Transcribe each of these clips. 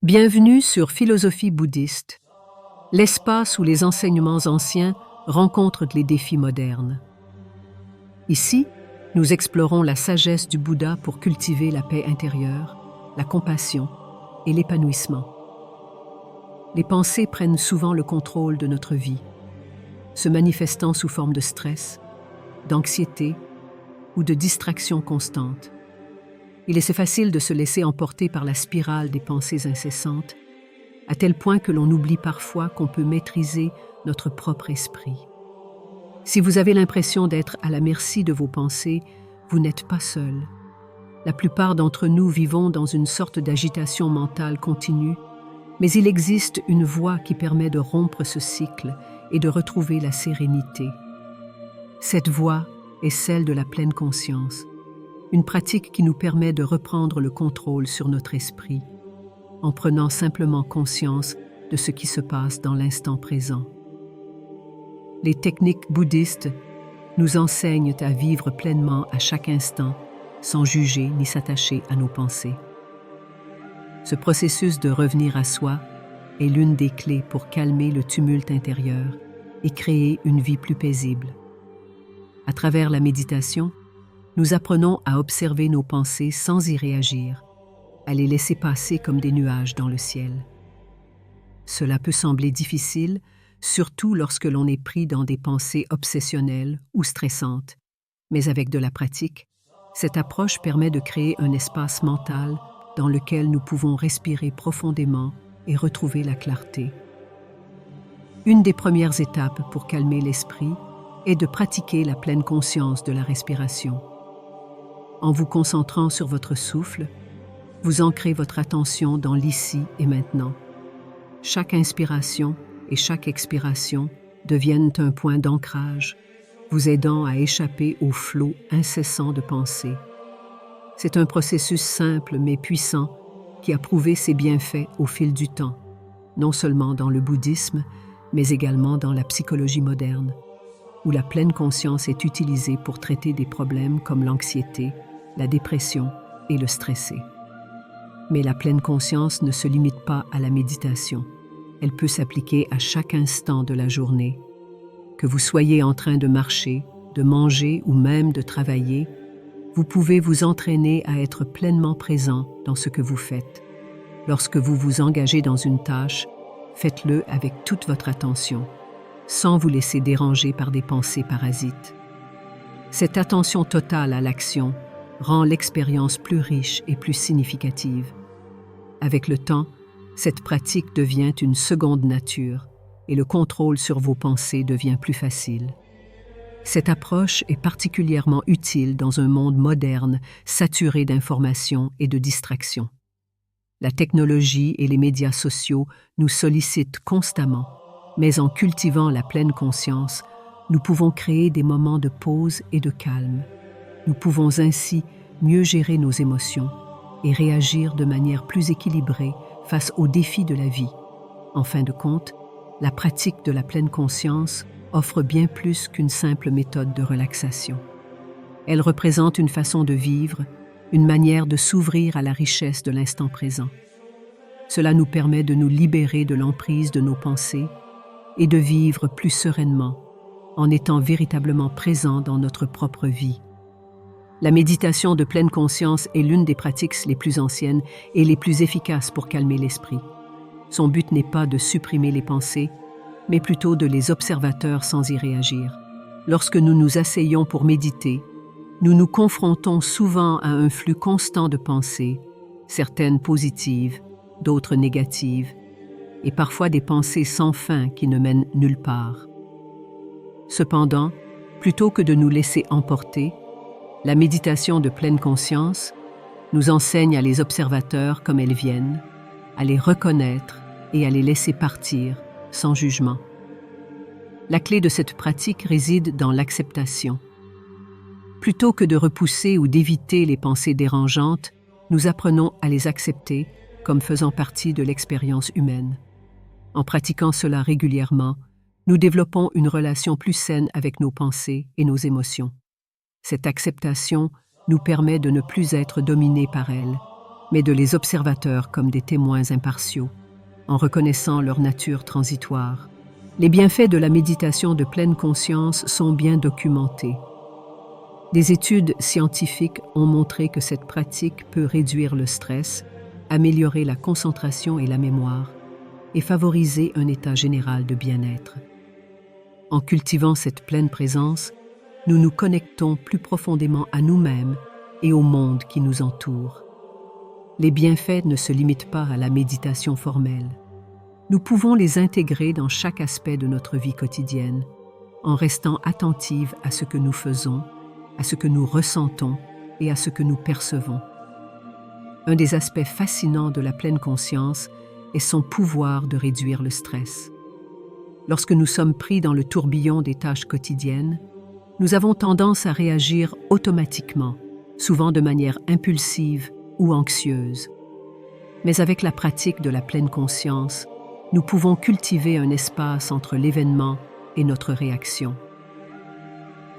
Bienvenue sur Philosophie bouddhiste, l'espace où les enseignements anciens rencontrent les défis modernes. Ici, nous explorons la sagesse du Bouddha pour cultiver la paix intérieure, la compassion et l'épanouissement. Les pensées prennent souvent le contrôle de notre vie, se manifestant sous forme de stress, d'anxiété ou de distraction constante. Il est si facile de se laisser emporter par la spirale des pensées incessantes, à tel point que l'on oublie parfois qu'on peut maîtriser notre propre esprit. Si vous avez l'impression d'être à la merci de vos pensées, vous n'êtes pas seul. La plupart d'entre nous vivons dans une sorte d'agitation mentale continue, mais il existe une voie qui permet de rompre ce cycle et de retrouver la sérénité. Cette voie est celle de la pleine conscience, une pratique qui nous permet de reprendre le contrôle sur notre esprit, en prenant simplement conscience de ce qui se passe dans l'instant présent. Les techniques bouddhistes nous enseignent à vivre pleinement à chaque instant, sans juger ni s'attacher à nos pensées. Ce processus de revenir à soi est l'une des clés pour calmer le tumulte intérieur et créer une vie plus paisible. À travers la méditation, nous apprenons à observer nos pensées sans y réagir, à les laisser passer comme des nuages dans le ciel. Cela peut sembler difficile, surtout lorsque l'on est pris dans des pensées obsessionnelles ou stressantes, mais avec de la pratique, cette approche permet de créer un espace mental dans lequel nous pouvons respirer profondément et retrouver la clarté. Une des premières étapes pour calmer l'esprit est de pratiquer la pleine conscience de la respiration. En vous concentrant sur votre souffle, vous ancrez votre attention dans l'ici et maintenant. Chaque inspiration et chaque expiration deviennent un point d'ancrage, vous aidant à échapper au flot incessant de pensées. C'est un processus simple mais puissant qui a prouvé ses bienfaits au fil du temps, non seulement dans le bouddhisme, mais également dans la psychologie moderne, où la pleine conscience est utilisée pour traiter des problèmes comme l'anxiété, la dépression et le stressé. Mais la pleine conscience ne se limite pas à la méditation. Elle peut s'appliquer à chaque instant de la journée. Que vous soyez en train de marcher, de manger ou même de travailler, vous pouvez vous entraîner à être pleinement présent dans ce que vous faites. Lorsque vous vous engagez dans une tâche, faites-le avec toute votre attention, sans vous laisser déranger par des pensées parasites. Cette attention totale à l'action rend l'expérience plus riche et plus significative. Avec le temps, cette pratique devient une seconde nature et le contrôle sur vos pensées devient plus facile. Cette approche est particulièrement utile dans un monde moderne saturé d'informations et de distractions. La technologie et les médias sociaux nous sollicitent constamment, mais en cultivant la pleine conscience, nous pouvons créer des moments de pause et de calme. Nous pouvons ainsi mieux gérer nos émotions et réagir de manière plus équilibrée face aux défis de la vie. En fin de compte, la pratique de la pleine conscience offre bien plus qu'une simple méthode de relaxation. Elle représente une façon de vivre, une manière de s'ouvrir à la richesse de l'instant présent. Cela nous permet de nous libérer de l'emprise de nos pensées et de vivre plus sereinement, en étant véritablement présents dans notre propre vie. La méditation de pleine conscience est l'une des pratiques les plus anciennes et les plus efficaces pour calmer l'esprit. Son but n'est pas de supprimer les pensées, mais plutôt de les observateurs sans y réagir. Lorsque nous nous asseyons pour méditer, nous nous confrontons souvent à un flux constant de pensées, certaines positives, d'autres négatives, et parfois des pensées sans fin qui ne mènent nulle part. Cependant, plutôt que de nous laisser emporter, la méditation de pleine conscience nous enseigne à les observateurs comme elles viennent, à les reconnaître et à les laisser partir sans jugement. La clé de cette pratique réside dans l'acceptation. Plutôt que de repousser ou d'éviter les pensées dérangeantes, nous apprenons à les accepter comme faisant partie de l'expérience humaine. En pratiquant cela régulièrement, nous développons une relation plus saine avec nos pensées et nos émotions. Cette acceptation nous permet de ne plus être dominés par elles mais de les observateurs comme des témoins impartiaux, en reconnaissant leur nature transitoire. Les bienfaits de la méditation de pleine conscience sont bien documentés. Des études scientifiques ont montré que cette pratique peut réduire le stress, améliorer la concentration et la mémoire, et favoriser un état général de bien-être. En cultivant cette pleine présence, nous nous connectons plus profondément à nous-mêmes et au monde qui nous entoure. Les bienfaits ne se limitent pas à la méditation formelle. Nous pouvons les intégrer dans chaque aspect de notre vie quotidienne, en restant attentifs à ce que nous faisons, à ce que nous ressentons et à ce que nous percevons. Un des aspects fascinants de la pleine conscience est son pouvoir de réduire le stress. Lorsque nous sommes pris dans le tourbillon des tâches quotidiennes, nous avons tendance à réagir automatiquement, souvent de manière impulsive ou anxieuse. Mais avec la pratique de la pleine conscience, nous pouvons cultiver un espace entre l'événement et notre réaction.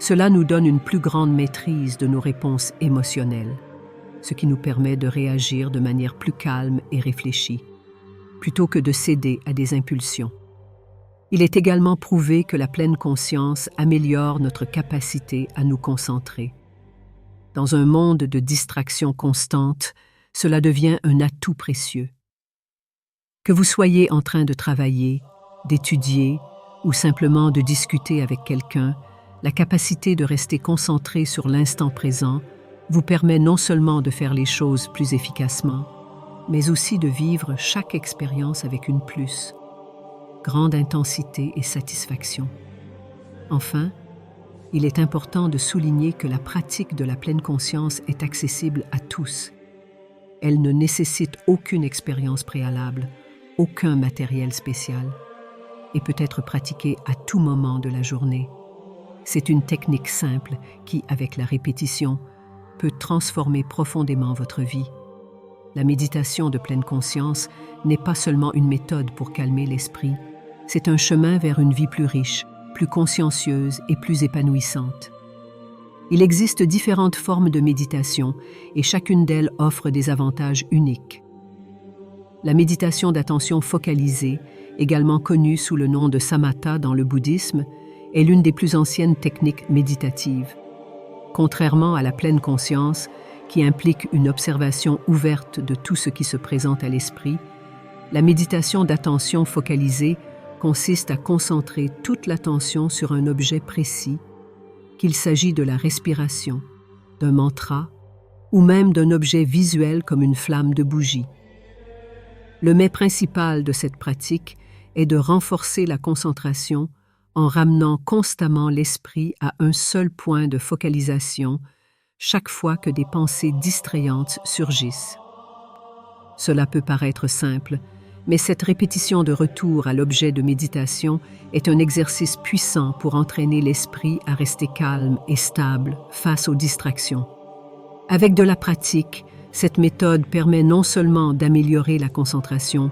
Cela nous donne une plus grande maîtrise de nos réponses émotionnelles, ce qui nous permet de réagir de manière plus calme et réfléchie, plutôt que de céder à des impulsions. Il est également prouvé que la pleine conscience améliore notre capacité à nous concentrer. Dans un monde de distractions constantes, cela devient un atout précieux. Que vous soyez en train de travailler, d'étudier ou simplement de discuter avec quelqu'un, la capacité de rester concentré sur l'instant présent vous permet non seulement de faire les choses plus efficacement, mais aussi de vivre chaque expérience avec une plus grande intensité et satisfaction. Enfin, il est important de souligner que la pratique de la pleine conscience est accessible à tous. Elle ne nécessite aucune expérience préalable, aucun matériel spécial, et peut être pratiquée à tout moment de la journée. C'est une technique simple qui, avec la répétition, peut transformer profondément votre vie. La méditation de pleine conscience n'est pas seulement une méthode pour calmer l'esprit, c'est un chemin vers une vie plus riche, plus consciencieuse et plus épanouissante. Il existe différentes formes de méditation et chacune d'elles offre des avantages uniques. La méditation d'attention focalisée, également connue sous le nom de samatha dans le bouddhisme, est l'une des plus anciennes techniques méditatives. Contrairement à la pleine conscience, qui implique une observation ouverte de tout ce qui se présente à l'esprit, la méditation d'attention focalisée consiste à concentrer toute l'attention sur un objet précis, qu'il s'agit de la respiration, d'un mantra ou même d'un objet visuel comme une flamme de bougie. Le mais principal de cette pratique est de renforcer la concentration en ramenant constamment l'esprit à un seul point de focalisation chaque fois que des pensées distrayantes surgissent. Cela peut paraître simple, mais cette répétition de retour à l'objet de méditation est un exercice puissant pour entraîner l'esprit à rester calme et stable face aux distractions. Avec de la pratique, cette méthode permet non seulement d'améliorer la concentration,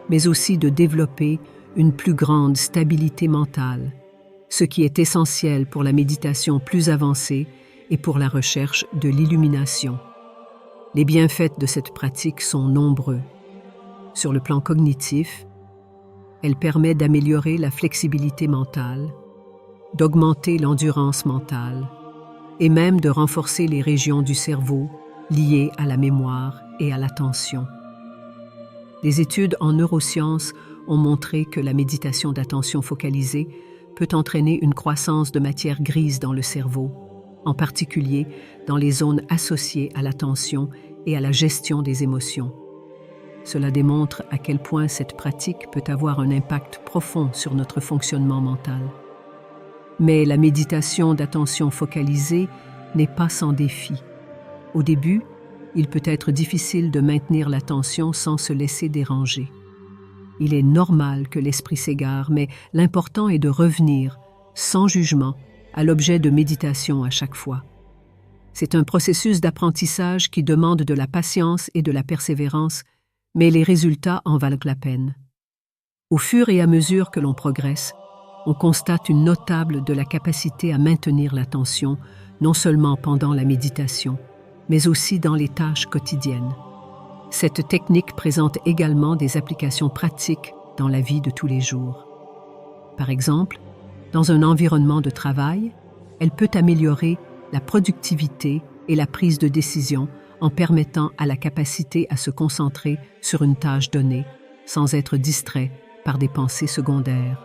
mais aussi de développer une plus grande stabilité mentale, ce qui est essentiel pour la méditation plus avancée et pour la recherche de l'illumination. Les bienfaits de cette pratique sont nombreux. Sur le plan cognitif, elle permet d'améliorer la flexibilité mentale, d'augmenter l'endurance mentale et même de renforcer les régions du cerveau liées à la mémoire et à l'attention. Des études en neurosciences ont montré que la méditation d'attention focalisée peut entraîner une croissance de matière grise dans le cerveau, en particulier dans les zones associées à l'attention et à la gestion des émotions. Cela démontre à quel point cette pratique peut avoir un impact profond sur notre fonctionnement mental. Mais la méditation d'attention focalisée n'est pas sans défi. Au début, il peut être difficile de maintenir l'attention sans se laisser déranger. Il est normal que l'esprit s'égare, mais l'important est de revenir, sans jugement, à l'objet de méditation à chaque fois. C'est un processus d'apprentissage qui demande de la patience et de la persévérance, mais les résultats en valent la peine. Au fur et à mesure que l'on progresse, on constate une notable de la capacité à maintenir l'attention, non seulement pendant la méditation, mais aussi dans les tâches quotidiennes. Cette technique présente également des applications pratiques dans la vie de tous les jours. Par exemple, dans un environnement de travail, elle peut améliorer la productivité et la prise de décision en permettant à la capacité à se concentrer sur une tâche donnée, sans être distrait par des pensées secondaires.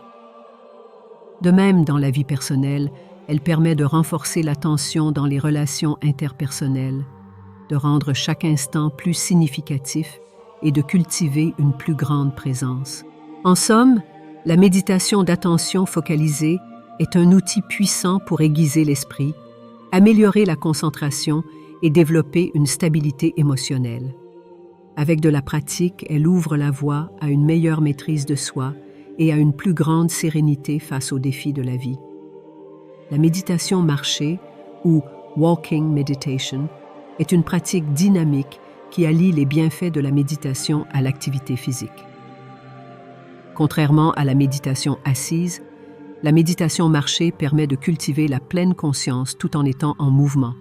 De même, dans la vie personnelle, elle permet de renforcer l'attention dans les relations interpersonnelles, de rendre chaque instant plus significatif et de cultiver une plus grande présence. En somme, la méditation d'attention focalisée est un outil puissant pour aiguiser l'esprit, améliorer la concentration et développer une stabilité émotionnelle. Avec de la pratique, elle ouvre la voie à une meilleure maîtrise de soi et à une plus grande sérénité face aux défis de la vie. La méditation marchée, ou walking meditation, est une pratique dynamique qui allie les bienfaits de la méditation à l'activité physique. Contrairement à la méditation assise, la méditation marchée permet de cultiver la pleine conscience tout en étant en mouvement,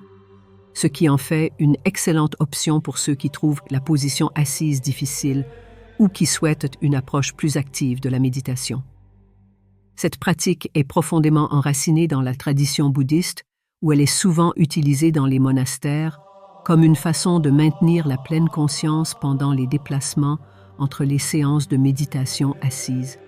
ce qui en fait une excellente option pour ceux qui trouvent la position assise difficile ou qui souhaitent une approche plus active de la méditation. Cette pratique est profondément enracinée dans la tradition bouddhiste, où elle est souvent utilisée dans les monastères comme une façon de maintenir la pleine conscience pendant les déplacements entre les séances de méditation assise.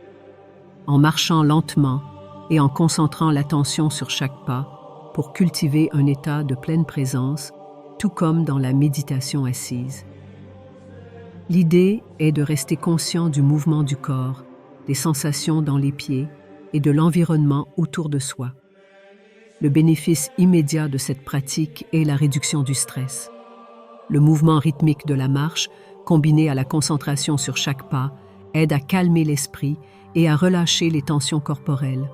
En marchant lentement et en concentrant l'attention sur chaque pas pour cultiver un état de pleine présence, tout comme dans la méditation assise. L'idée est de rester conscient du mouvement du corps, des sensations dans les pieds et de l'environnement autour de soi. Le bénéfice immédiat de cette pratique est la réduction du stress. Le mouvement rythmique de la marche, combiné à la concentration sur chaque pas, aide à calmer l'esprit et à relâcher les tensions corporelles.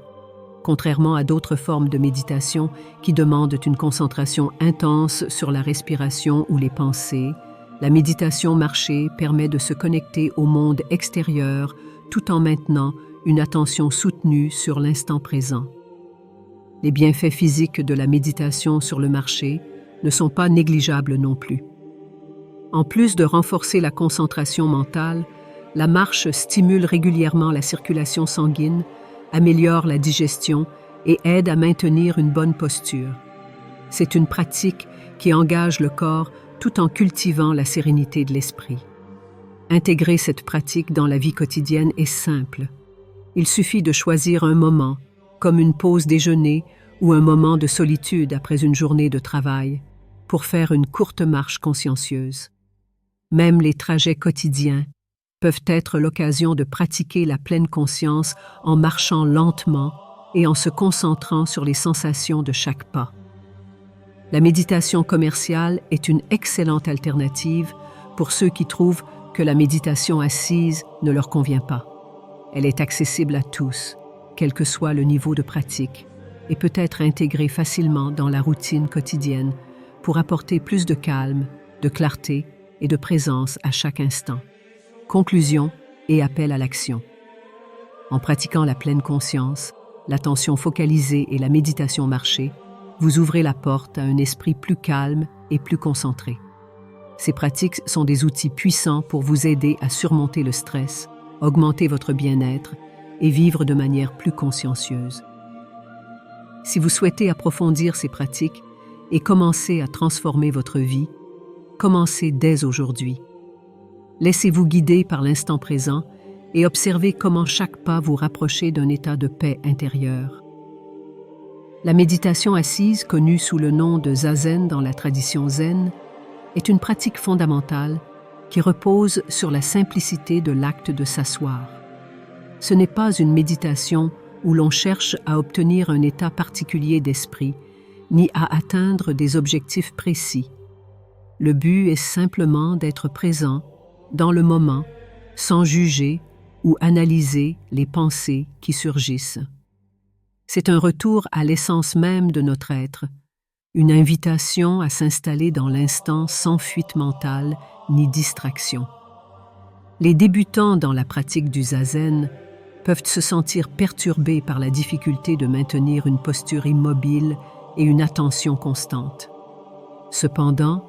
Contrairement à d'autres formes de méditation qui demandent une concentration intense sur la respiration ou les pensées, la méditation marchée permet de se connecter au monde extérieur tout en maintenant une attention soutenue sur l'instant présent. Les bienfaits physiques de la méditation sur le marché ne sont pas négligeables non plus. En plus de renforcer la concentration mentale, la marche stimule régulièrement la circulation sanguine, améliore la digestion et aide à maintenir une bonne posture. C'est une pratique qui engage le corps tout en cultivant la sérénité de l'esprit. Intégrer cette pratique dans la vie quotidienne est simple. Il suffit de choisir un moment, comme une pause déjeuner ou un moment de solitude après une journée de travail, pour faire une courte marche consciencieuse. Même les trajets quotidiens peuvent être l'occasion de pratiquer la pleine conscience en marchant lentement et en se concentrant sur les sensations de chaque pas. La méditation commerciale est une excellente alternative pour ceux qui trouvent que la méditation assise ne leur convient pas. Elle est accessible à tous, quel que soit le niveau de pratique, et peut être intégrée facilement dans la routine quotidienne pour apporter plus de calme, de clarté et de présence à chaque instant. Conclusion et appel à l'action. En pratiquant la pleine conscience, l'attention focalisée et la méditation marchée, vous ouvrez la porte à un esprit plus calme et plus concentré. Ces pratiques sont des outils puissants pour vous aider à surmonter le stress, augmenter votre bien-être et vivre de manière plus consciencieuse. Si vous souhaitez approfondir ces pratiques et commencer à transformer votre vie, commencez dès aujourd'hui. Laissez-vous guider par l'instant présent et observez comment chaque pas vous rapproche d'un état de paix intérieure. La méditation assise, connue sous le nom de zazen dans la tradition zen, est une pratique fondamentale qui repose sur la simplicité de l'acte de s'asseoir. Ce n'est pas une méditation où l'on cherche à obtenir un état particulier d'esprit, ni à atteindre des objectifs précis. Le but est simplement d'être présent, dans le moment, sans juger ou analyser les pensées qui surgissent. C'est un retour à l'essence même de notre être, une invitation à s'installer dans l'instant sans fuite mentale ni distraction. Les débutants dans la pratique du zazen peuvent se sentir perturbés par la difficulté de maintenir une posture immobile et une attention constante. Cependant,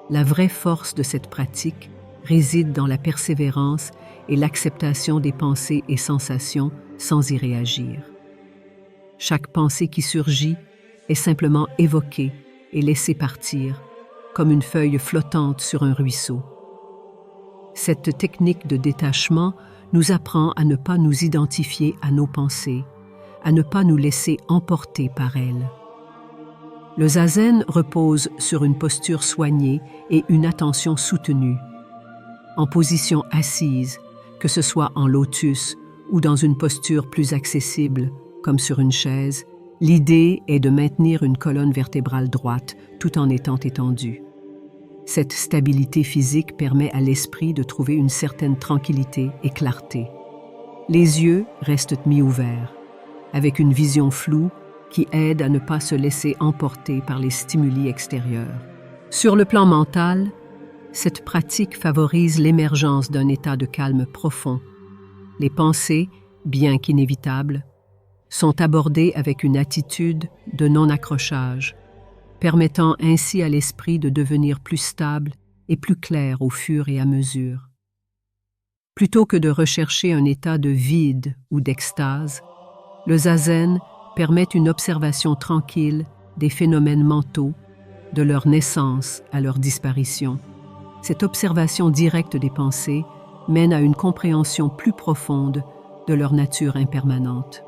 la vraie force de cette pratique réside dans la persévérance et l'acceptation des pensées et sensations sans y réagir. Chaque pensée qui surgit est simplement évoquée et laissée partir, comme une feuille flottante sur un ruisseau. Cette technique de détachement nous apprend à ne pas nous identifier à nos pensées, à ne pas nous laisser emporter par elles. Le zazen repose sur une posture soignée et une attention soutenue. En position assise, que ce soit en lotus ou dans une posture plus accessible, comme sur une chaise, l'idée est de maintenir une colonne vertébrale droite tout en étant étendue. Cette stabilité physique permet à l'esprit de trouver une certaine tranquillité et clarté. Les yeux restent mi-ouverts, avec une vision floue qui aide à ne pas se laisser emporter par les stimuli extérieurs. Sur le plan mental, cette pratique favorise l'émergence d'un état de calme profond. Les pensées, bien qu'inévitables, sont abordées avec une attitude de non-accrochage, permettant ainsi à l'esprit de devenir plus stable et plus clair au fur et à mesure. Plutôt que de rechercher un état de vide ou d'extase, le zazen permet une observation tranquille des phénomènes mentaux, de leur naissance à leur disparition. Cette observation directe des pensées mène à une compréhension plus profonde de leur nature impermanente.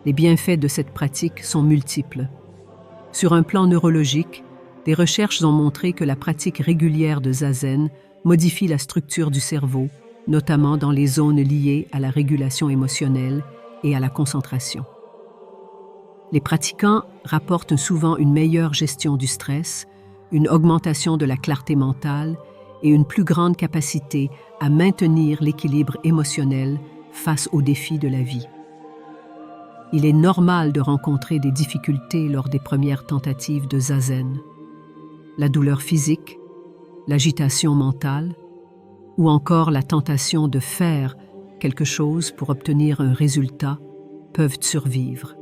Les bienfaits de cette pratique sont multiples. Sur un plan neurologique, des recherches ont montré que la pratique régulière de zazen modifie la structure du cerveau, notamment dans les zones liées à la régulation émotionnelle et à la concentration. Les pratiquants rapportent souvent une meilleure gestion du stress, une augmentation de la clarté mentale et une plus grande capacité à maintenir l'équilibre émotionnel face aux défis de la vie. Il est normal de rencontrer des difficultés lors des premières tentatives de zazen. La douleur physique, l'agitation mentale, ou encore la tentation de faire quelque chose pour obtenir un résultat peuvent survivre.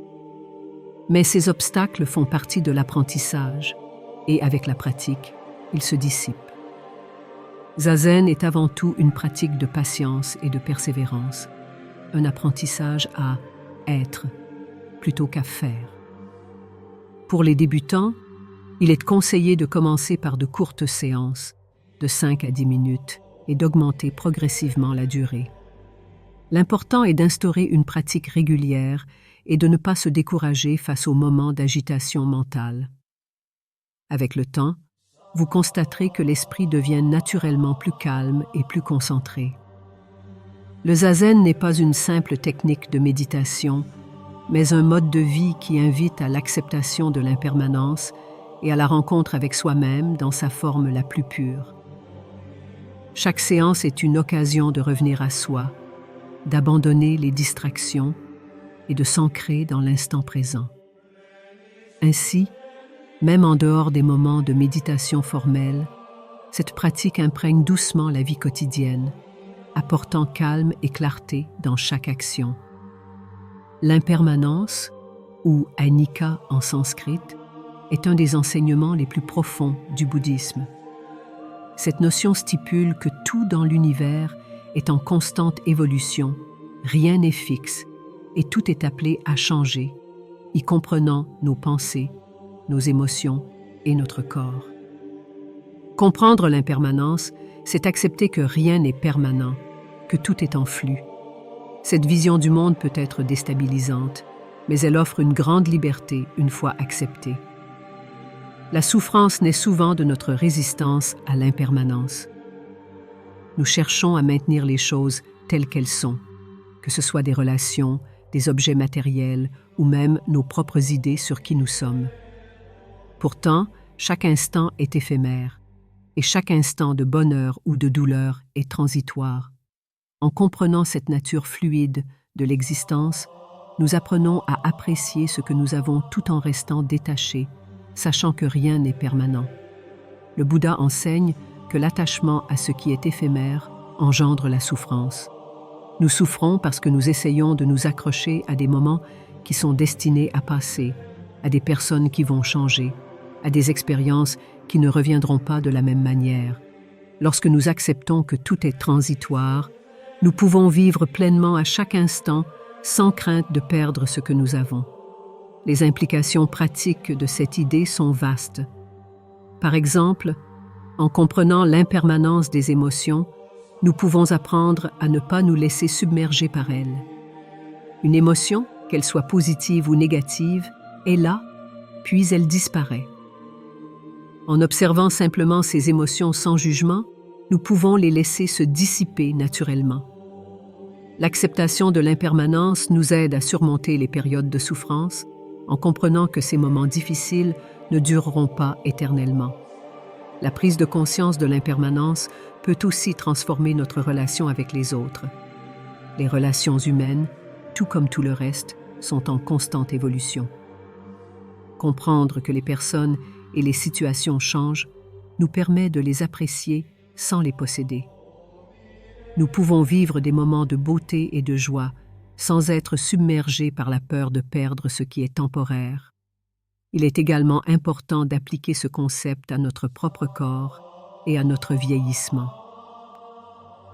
Mais ces obstacles font partie de l'apprentissage et avec la pratique, ils se dissipent. Zazen est avant tout une pratique de patience et de persévérance, un apprentissage à être plutôt qu'à faire. Pour les débutants, il est conseillé de commencer par de courtes séances, de 5 à 10 minutes, et d'augmenter progressivement la durée. L'important est d'instaurer une pratique régulière et de ne pas se décourager face aux moments d'agitation mentale. Avec le temps, vous constaterez que l'esprit devient naturellement plus calme et plus concentré. Le zazen n'est pas une simple technique de méditation, mais un mode de vie qui invite à l'acceptation de l'impermanence et à la rencontre avec soi-même dans sa forme la plus pure. Chaque séance est une occasion de revenir à soi, d'abandonner les distractions et de s'ancrer dans l'instant présent. Ainsi, même en dehors des moments de méditation formelle, cette pratique imprègne doucement la vie quotidienne, apportant calme et clarté dans chaque action. L'impermanence, ou anicca en sanskrit, est un des enseignements les plus profonds du bouddhisme. Cette notion stipule que tout dans l'univers est en constante évolution, rien n'est fixe et tout est appelé à changer, y comprenant nos pensées, nos émotions et notre corps. Comprendre l'impermanence, c'est accepter que rien n'est permanent, que tout est en flux. Cette vision du monde peut être déstabilisante, mais elle offre une grande liberté une fois acceptée. La souffrance naît souvent de notre résistance à l'impermanence. Nous cherchons à maintenir les choses telles qu'elles sont, que ce soit des relations, des objets matériels ou même nos propres idées sur qui nous sommes. Pourtant, chaque instant est éphémère et chaque instant de bonheur ou de douleur est transitoire. En comprenant cette nature fluide de l'existence, nous apprenons à apprécier ce que nous avons tout en restant détachés, sachant que rien n'est permanent. Le Bouddha enseigne que l'attachement à ce qui est éphémère engendre la souffrance. Nous souffrons parce que nous essayons de nous accrocher à des moments qui sont destinés à passer, à des personnes qui vont changer, à des expériences qui ne reviendront pas de la même manière. Lorsque nous acceptons que tout est transitoire, nous pouvons vivre pleinement à chaque instant sans crainte de perdre ce que nous avons. Les implications pratiques de cette idée sont vastes. Par exemple, en comprenant l'impermanence des émotions, nous pouvons apprendre à ne pas nous laisser submerger par elles. Une émotion, qu'elle soit positive ou négative, est là, puis elle disparaît. En observant simplement ces émotions sans jugement, nous pouvons les laisser se dissiper naturellement. L'acceptation de l'impermanence nous aide à surmonter les périodes de souffrance, en comprenant que ces moments difficiles ne dureront pas éternellement. La prise de conscience de l'impermanence peut aussi transformer notre relation avec les autres. Les relations humaines, tout comme tout le reste, sont en constante évolution. Comprendre que les personnes et les situations changent nous permet de les apprécier sans les posséder. Nous pouvons vivre des moments de beauté et de joie sans être submergés par la peur de perdre ce qui est temporaire. Il est également important d'appliquer ce concept à notre propre corps et à notre vieillissement.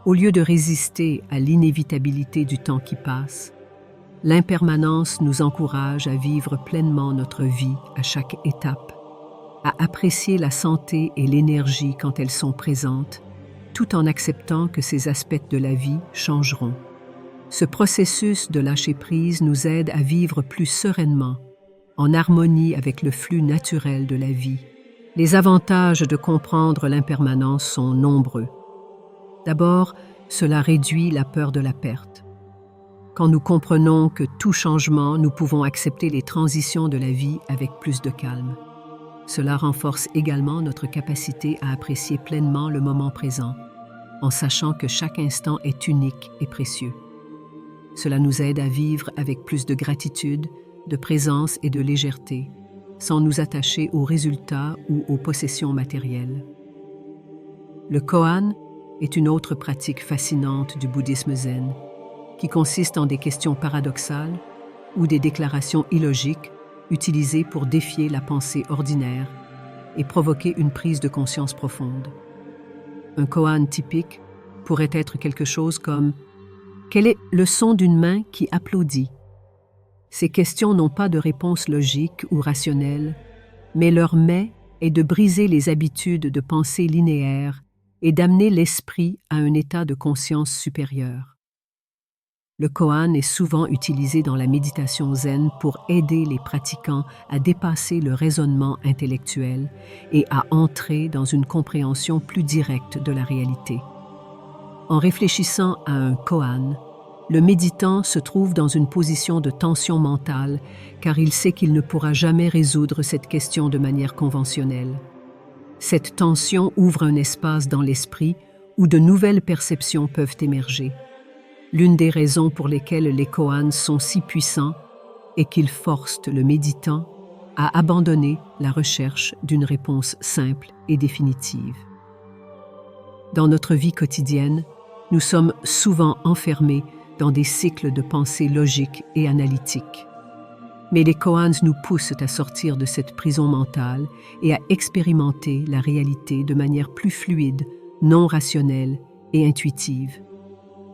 Au lieu de résister à l'inévitabilité du temps qui passe, l'impermanence nous encourage à vivre pleinement notre vie à chaque étape, à apprécier la santé et l'énergie quand elles sont présentes, tout en acceptant que ces aspects de la vie changeront. Ce processus de lâcher-prise nous aide à vivre plus sereinement, en harmonie avec le flux naturel de la vie. Les avantages de comprendre l'impermanence sont nombreux. D'abord, cela réduit la peur de la perte. Quand nous comprenons que tout changement, nous pouvons accepter les transitions de la vie avec plus de calme. Cela renforce également notre capacité à apprécier pleinement le moment présent, en sachant que chaque instant est unique et précieux. Cela nous aide à vivre avec plus de gratitude, de présence et de légèreté, sans nous attacher aux résultats ou aux possessions matérielles. Le koan est une autre pratique fascinante du bouddhisme zen, qui consiste en des questions paradoxales ou des déclarations illogiques utilisées pour défier la pensée ordinaire et provoquer une prise de conscience profonde. Un koan typique pourrait être quelque chose comme « Quel est le son d'une main qui applaudit ?» Ces questions n'ont pas de réponse logique ou rationnelle, mais leur mais est de briser les habitudes de pensée linéaire et d'amener l'esprit à un état de conscience supérieure. Le koan est souvent utilisé dans la méditation zen pour aider les pratiquants à dépasser le raisonnement intellectuel et à entrer dans une compréhension plus directe de la réalité. En réfléchissant à un koan, le méditant se trouve dans une position de tension mentale car il sait qu'il ne pourra jamais résoudre cette question de manière conventionnelle. Cette tension ouvre un espace dans l'esprit où de nouvelles perceptions peuvent émerger. L'une des raisons pour lesquelles les koans sont si puissants est qu'ils forcent le méditant à abandonner la recherche d'une réponse simple et définitive. Dans notre vie quotidienne, nous sommes souvent enfermés dans des cycles de pensée logique et analytique. Mais les koans nous poussent à sortir de cette prison mentale et à expérimenter la réalité de manière plus fluide, non rationnelle et intuitive.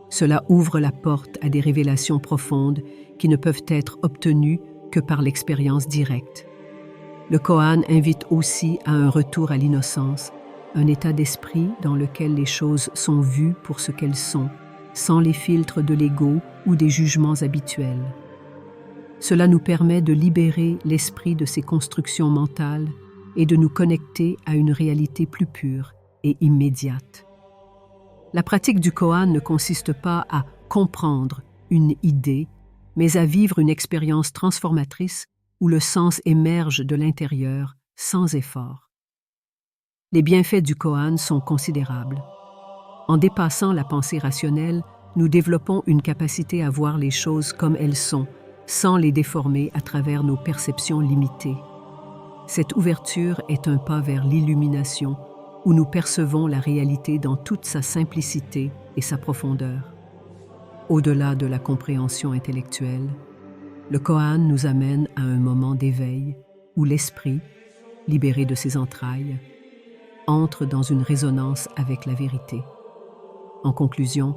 Cela ouvre la porte à des révélations profondes qui ne peuvent être obtenues que par l'expérience directe. Le koan invite aussi à un retour à l'innocence, un état d'esprit dans lequel les choses sont vues pour ce qu'elles sont, sans les filtres de l'ego ou des jugements habituels. Cela nous permet de libérer l'esprit de ses constructions mentales et de nous connecter à une réalité plus pure et immédiate. La pratique du koan ne consiste pas à comprendre une idée, mais à vivre une expérience transformatrice où le sens émerge de l'intérieur sans effort. Les bienfaits du koan sont considérables. En dépassant la pensée rationnelle, nous développons une capacité à voir les choses comme elles sont, sans les déformer à travers nos perceptions limitées. Cette ouverture est un pas vers l'illumination, où nous percevons la réalité dans toute sa simplicité et sa profondeur. Au-delà de la compréhension intellectuelle, le koan nous amène à un moment d'éveil où l'esprit, libéré de ses entrailles, entre dans une résonance avec la vérité. En conclusion,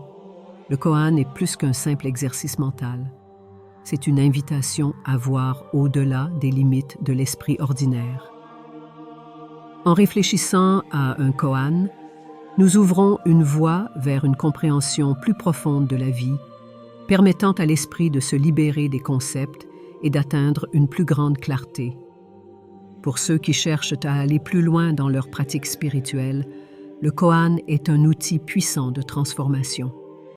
le koan est plus qu'un simple exercice mental. C'est une invitation à voir au-delà des limites de l'esprit ordinaire. En réfléchissant à un koan, nous ouvrons une voie vers une compréhension plus profonde de la vie, permettant à l'esprit de se libérer des concepts et d'atteindre une plus grande clarté. Pour ceux qui cherchent à aller plus loin dans leur pratique spirituelle, le koan est un outil puissant de transformation.